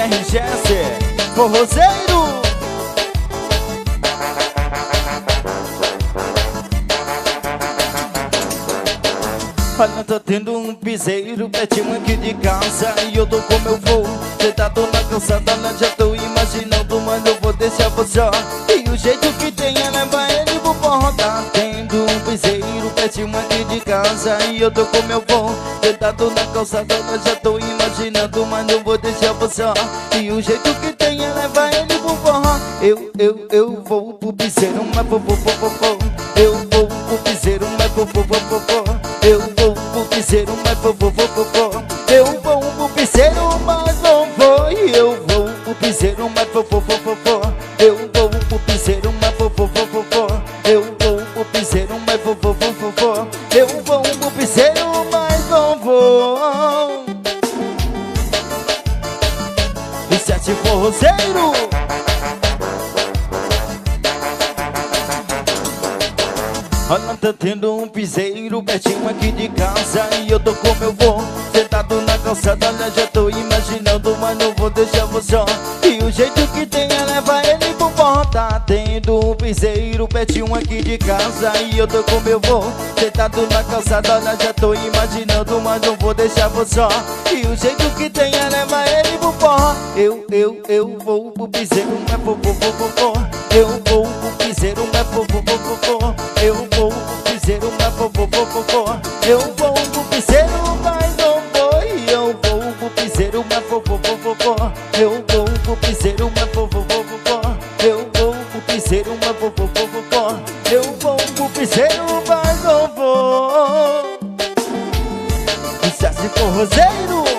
RGS, forrozeiro. Olha, tô tendo um piseiro pertinho aqui de casa e eu tô como eu vou, deitado na calçada, lá já tô imaginando, mano, eu vou deixar você ó. E o jeito que tem é levar ele pro forró. Tá tendo um piseiro pertinho aqui de casa e eu tô como eu vou, deitado na calçada, lá já tô imaginando, mano, eu vou deixar você ó. E o jeito que tem é levar ele pro forró. Eu vou pro piseiro, mas vou. Eu vou pro piseiro, mas vou. Eu vou pro piseiro, mas vou. Eu vou pro piseiro, mas não vou. E eu vou pro piseiro, mas vou. Eu vou pro piseiro, mas vou. Eu vou pro piseiro, mas vou. Eu vou pro piseiro, mas não vou. E sete forrozeiro. Olha, tá tendo um piseiro pertinho aqui de casa e eu tô como eu vou, sentado na calçada, olha, já tô imaginando, mas não vou deixar você ó. E o jeito que tem é levar ele pro forró. Tá tendo um piseiro pertinho aqui de casa e eu tô como eu vou, sentado na calçada, olha, já tô imaginando, mas não vou deixar você ó. E o jeito que tem é levar ele pro forró. Eu vou pro piseiro, mas vou. Eu vou pro piseiro, mas vou. Eu vou pro piseiro, mas vou. Eu vou pro piseiro, mas não vou. E eu vou pro piseiro, mas vou. Eu vou pro piseiro, mas vou. Eu vou pro piseiro, mas vou. Eu vou pro piseiro, mas não vou. Sucesso de forrozeiro.